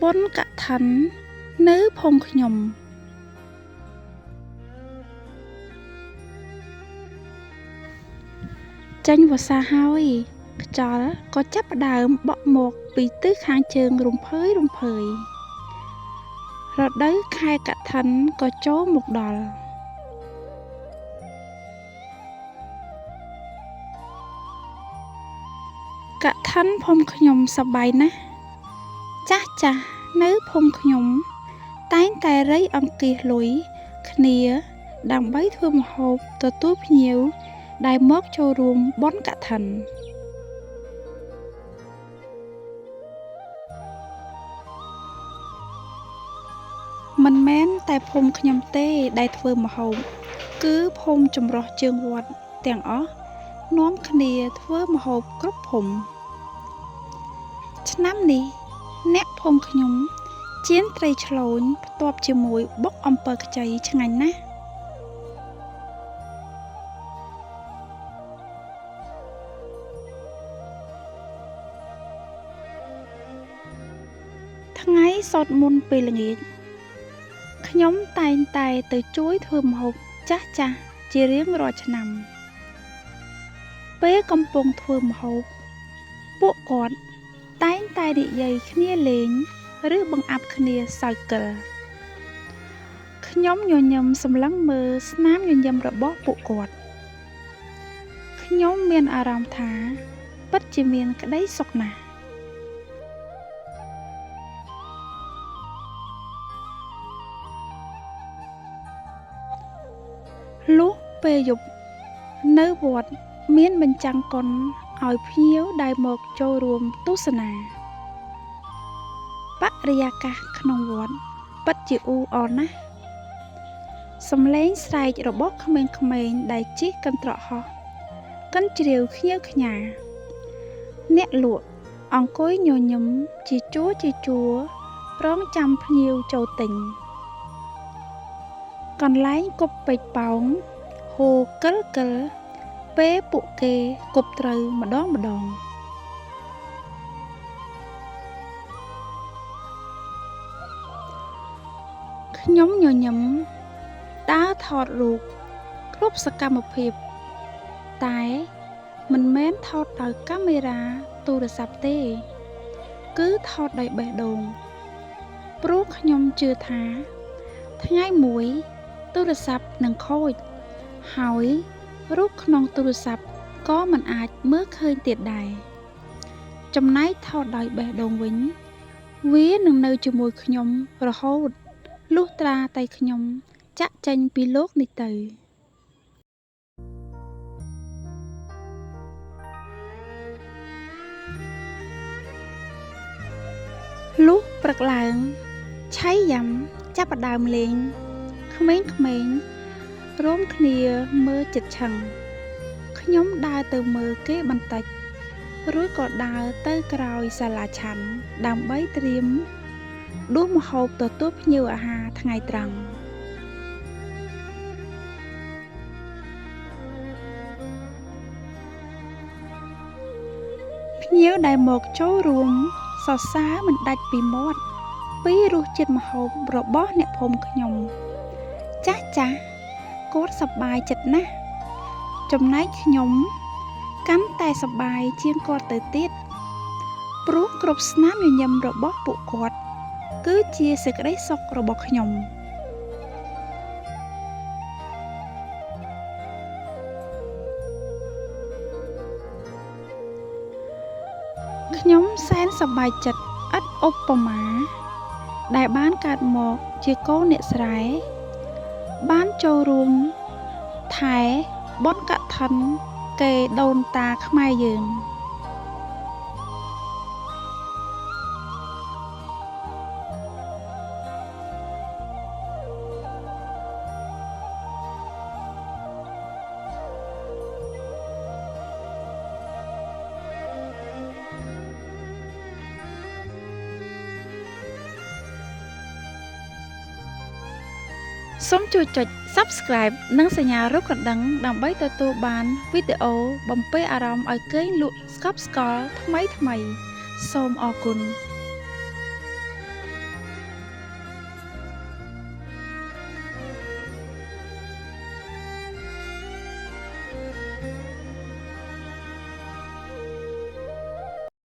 បុណ្យកឋិននៅភូមិខ្ញុំចេញវស្សាហើយខ្យល់ក៏ចាប់ផ្ដើមបក់មកពីទិសខាងជើងរំភើយរដូវខែកឋិនក៏ចូលមកដល់កឋិនភូមិខ្ញុំសប្បាយណាស់ចាស់នៅភូមិខ្ញុំតែងតែរៃអង្គាសលុយគ្នាដើម្បីធ្វើម្ហូបទទួលភ្ញៀវដែលមកចូលរួមបុណ្យកឋិនមិនមែនតែភូមិខ្ញុំទេដែលធ្វើម្ហូបគឺភូមិចម្រុះជើងវត្តទាំងអស់នាំគ្នាធ្វើម្ហូបគ្រប់ភូមិឆ្នាំនេះអ្នកភូមិខ្ញុំចៀនត្រីឆ្លូញផ្ទាប់ជាមួយបុកអំពិលខ្ចីឆ្ងាញ់ណាស់ថ្ងៃសូត្រមន្តពេលល្ងាចខ្ញុំតែងតែទៅជួយធ្វើម្ហូបចាស់ជារៀងរាល់ឆ្នាំពេលកំពុងធ្វើម្ហូបពួកគាត់តែងតែនិយាយគ្នាលេងឬបង្អាប់គ្នាសើចកិលខ្ញុំញញឹមសម្លឹងមើលស្នាមញញឹមរបស់ពួកគាត់ខ្ញុំមានអារម្មណ៍ថាពិតជាមានក្តីសុខណាស់លុះពេលយប់នៅវត្តមានបញ្ចាំងកុនឲ្យភ្ញៀវដែលមកចូលរួមទស្សនាបរិយាកាសក្នុងវត្តពិតជាអ៊ូអរណាស់សំឡេងស្រែករបស់ក្មេងៗដែលជិះកន្ត្រកហោះកិនជ្រាវខ្ញៀវខ្ញាអ្នកលក់អង្គុយញញឹមជាជួររងចាំភ្ញៀវចូលទិញកន្លែងគប់ពេជ្រប៉ោងហូរកិលពេលពួកគេគប់ត្រូវម្ដងខ្ញុំញញឹមដើរថតរូបគ្រប់សកម្មភាពតែមិនមែនថតដោយកាមេរ៉ាទូរស័ព្ទទេគឺថតដោយបេះដូងព្រោះខ្ញុំជឿថាថ្ងៃមួយទូរស័ព្ទនឹងខូចហើយរូបក្នុងទូរស័ព្ទក៏មិនអាចមើលឃើញទៀតដែរចំណែកថតដោយបេះដូងវិញវានឹងនៅជាមួយខ្ញុំរហូតលុះត្រាតែខ្ញុំចាក់ចេញពីលោកនេះទៅលុះព្រឹកឡើងឆៃយ៉ាំចាប់ផ្ដើមលេងក្មេងរួមគ្នាមើលចិត្តឆឹងខ្ញុំដើរទៅមើលគេបន្តិចរួចក៏ដើរទៅក្រោយសាលាឆាន់ដើម្បីត្រៀមដួសម្ហូបទទួលភ្ញៀវអាហារថ្ងៃត្រង់ភ្ញៀវដែលមកចូលរួមសរសើរមិនដាច់ពីមាត់ពីរសជាតិម្ហូបរបស់អ្នកភូមិខ្ញុំចាស់គាត់សប្បាយចិត្តណាស់ចំណែកខ្ញុំកាន់តែសប្បាយជាងគាត់ទៅទៀតព្រោះគ្រប់ស្នាមញញឹមរបស់ពួកគាត់គឺជាសេចក្តីសុខរបស់ខ្ញុំខ្ញុំសែនសប្បាយចិត្តឥតឧបមាដែលបានកើតមកជាកូនអ្នកស្រែបានចូលរួមថែបុណ្យកឋិនគេដូនតាខ្មែរយើងសូមជួយចុច Subscribe និងសញ្ញារូបកណ្ដឹងដើម្បីទទួលបានវីដេអូបំពេអារម្មណ៍ឲ្យគេងលក់ស្កប់ស្កល់ថ្មីសូមអរគុណ